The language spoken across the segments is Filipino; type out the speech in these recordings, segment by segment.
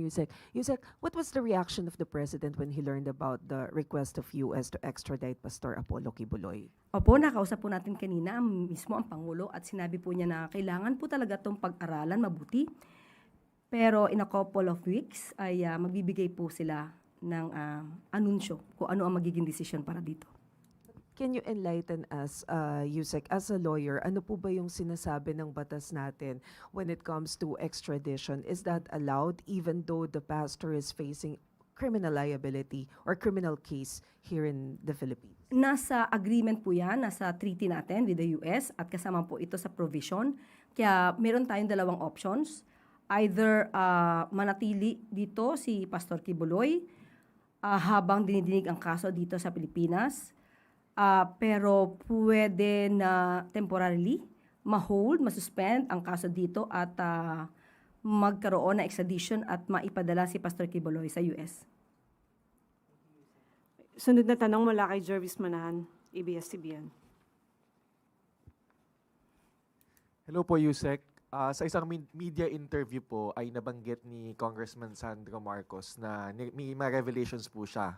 Yusek, what was the reaction of the president when he learned about the request of US to extradite Pastor Apollo Kibuloy? Opo, nakausap po natin kanina mismo ang Pangulo at sinabi po niya na kailangan po talaga itong pag-aralan mabuti. Pero in a couple of weeks ay magbibigay po sila ng anunsyo kung ano ang magiging desisyon para dito. Can you enlighten us, Yusek, as a lawyer, ano po ba yung sinasabi ng batas natin when it comes to extradition? Is that allowed even though the pastor is facing criminal liability or criminal case here in the Philippines? Nasa agreement po yan, nasa treaty natin with the US at kasama po ito sa provision. Kaya meron tayong dalawang options. Either manatili dito si Pastor Kibuloy habang dinidinig ang kaso dito sa Pilipinas. Pero pwede na temporarily ma-hold, ma-suspend ang kaso dito at magkaroon ng extradition at maipadala si Pastor Kibuloy sa US. Sunod na tanong mula kay Jervis Manahan, ABS-CBN. Hello po, Yusek. Sa isang media interview po ay nabanggit ni Congressman Sandro Marcos na may mga revelations po siya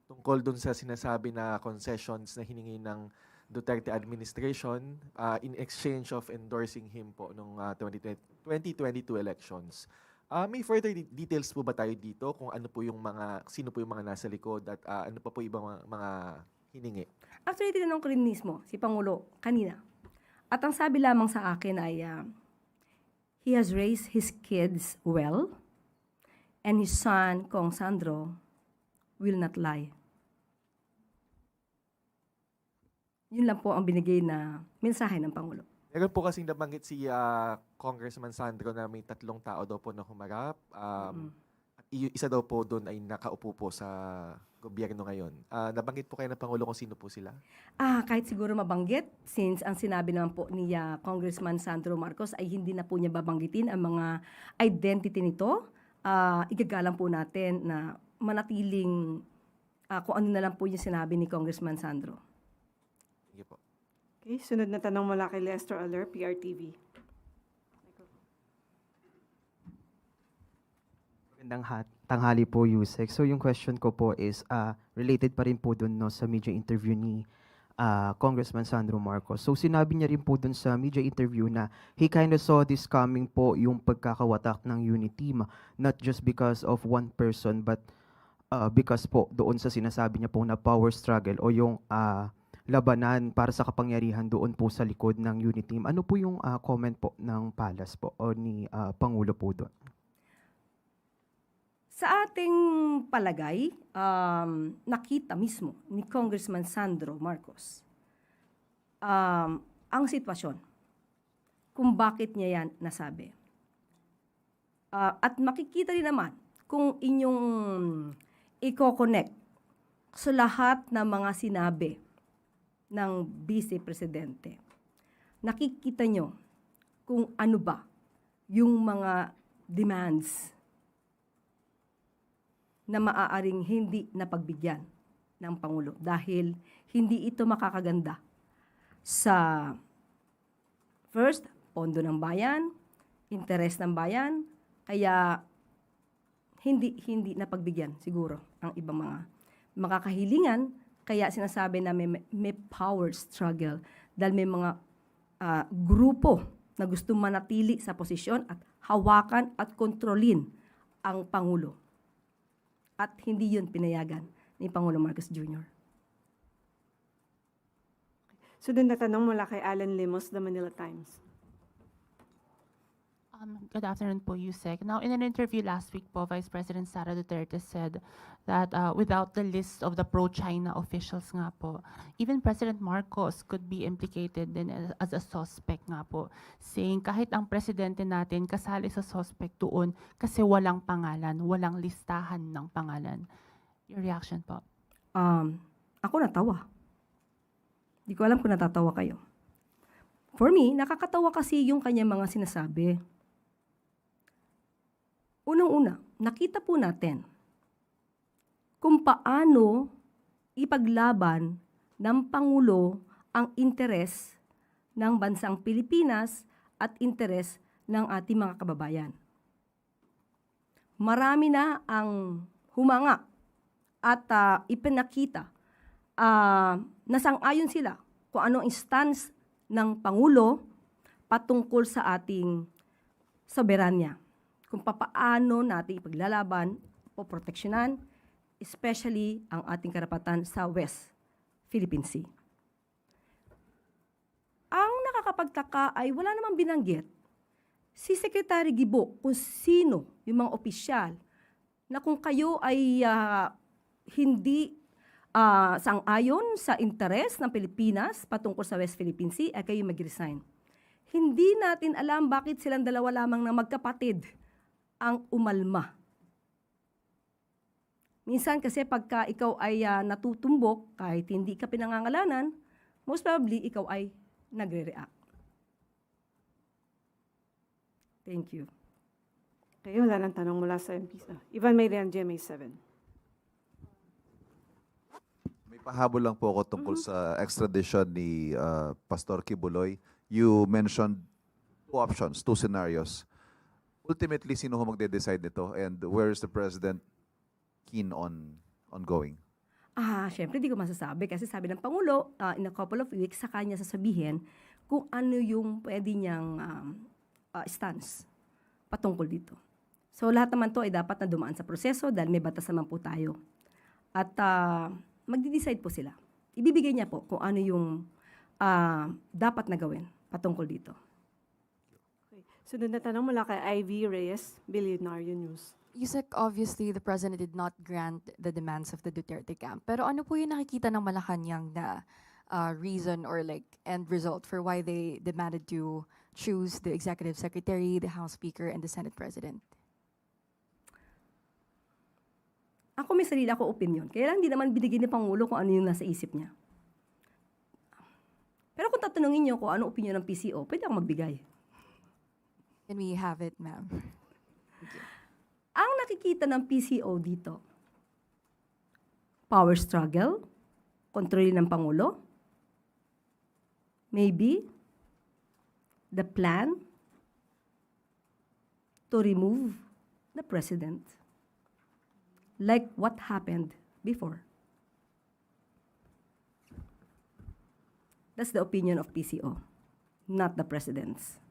tungkol dun sa sinasabi na concessions na hiningi ng Duterte administration in exchange of endorsing him po nung 2022 elections. May further details po ba tayo dito kung ano po yung sino po yung mga nasa likod at ano pa po ibang mga hiningi? Actually, tinanong ko rin mismo si Pangulo kanina. At ang sabi lamang sa akin ay he has raised his kids well and his son, Kong Sandro, will not lie. Yun lang po ang binigay na mensahe ng Pangulo. Meron po kasing nabanggit si Congressman Sandro na may 3 tao daw po na humarap. At isa daw po doon ay nakaupo po sa gobyerno ngayon. Nabanggit po kayo ng Pangulo kung sino po sila? Kahit siguro mabanggit, since ang sinabi naman po ni Congressman Sandro Marcos ay hindi na po niya babanggitin ang mga identity nito, igagalang po natin na manatiling kung ano na lang po yung sinabi ni Congressman Sandro. Sige po. Okay, sunod na tanong mula kay Lester Aller, PRTV. Magandang tanghali po, Yusek. So yung question ko po is related pa rin po dun sa media interview ni Congressman Sandro Marcos. So sinabi niya rin po dun sa media interview na he kind of saw this coming po yung pagkakawatak ng unity, not just because of one person but because po doon sa sinasabi niya po na power struggle o yung labanan para sa kapangyarihan doon po sa likod ng unity team. Ano po yung comment po ng Palace po o ni Pangulo po doon? Sa ating palagay, nakita mismo ni Congressman Sandro Marcos ang sitwasyon kung bakit niya yan nasabi. At makikita rin naman kung inyong i-connect sa lahat ng mga sinabi ng Vice Presidente. Nakikita nyo kung ano ba yung mga demands na maaaring hindi napagbigyan ng Pangulo dahil hindi ito makakaganda sa first, pondo ng bayan, interes ng bayan, kaya hindi napagbigyan siguro ang ibang mga makakahilingan, kaya sinasabi na may power struggle dahil may mga grupo na gusto manatili sa posisyon at hawakan at kontrolin ang Pangulo. At hindi yun pinayagan ni Pangulo Marcos Jr. Sunod na tanong mula kay Alan Limos, The Manila Times. Good afternoon po, Yusek. Now, in an interview last week po, Vice President Sara Duterte said that without the list of the pro-China officials nga po, even President Marcos could be implicated din as a suspect nga po, saying kahit ang presidente natin kasali sa suspect doon kasi walang pangalan, walang listahan ng pangalan. Your reaction po? Ako natawa. Di ko alam kung natatawa kayo. For me, nakakatawa kasi yung kanyang mga sinasabi. Unang-una, nakita po natin kung paano ipaglaban ng Pangulo ang interes ng bansang Pilipinas at interes ng ating mga kababayan. marami na ang humanga at ipinakita na sang-ayon sila kung ano ang stance ng Pangulo patungkol sa ating soberanya. Kung papaano natin ipaglalaban o proteksyonan, especially ang ating karapatan sa West Philippine Sea. Ang nakakapagtaka ay wala namang binanggit si Secretary Gibo kung sino yung mga opisyal na kung kayo ay hindi sang-ayon sa interes ng Pilipinas patungkol sa West Philippine Sea, ay kayo mag-resign. Hindi natin alam bakit silang dalawa lamang na magkapatid ang umalma. Minsan kasi pagka ikaw ay natutumbok, kahit hindi ka pinangangalanan, most probably ikaw ay nagre-react. Thank you. Okay, wala nang tanong mula sa MPs. Ivan Mayrian, GMA 7. May pahabol lang po ako tungkol sa extradition ni Pastor Kibuloy. You mentioned two options, two scenarios. Ultimately, sino ho magde-decide nito and where is the President keen on going? Syempre di ko masasabi kasi sabi ng Pangulo, in a couple of weeks, sa kanya sasabihin kung ano yung pwede niyang stance patungkol dito. So lahat naman to ay dapat na dumaan sa proseso dahil may batas naman po tayo. At magde-decide po sila. Ibibigay niya po kung ano yung dapat na gawin patungkol dito. Okay. Sunod na tanong mula kay Ivy Reyes, Billionaire News. Yusek, obviously, the President did not grant the demands of the Duterte camp. Pero ano po yung nakikita ng Malacanang na reason or like end result for why they demanded to choose the Executive Secretary, the House Speaker, and the Senate President? Ako may sarili ako opinion. Kaya lang hindi naman binigyan ni Pangulo kung ano yung nasa isip niya. Pero kung tatanungin niyo kung ano opinion ng PCO, pwede ako magbigay. Can we have it, ma'am? Ang nakikita ng PCO dito, power struggle, kontrolin ng Pangulo, maybe the plan to remove the President, like what happened before. That's the opinion of PCO, not the President's.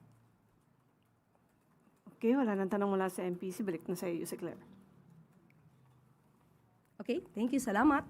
Okay, wala nang tanong mula sa MPC. Balik na sa iyo, si Claire. Okay, thank you, salamat.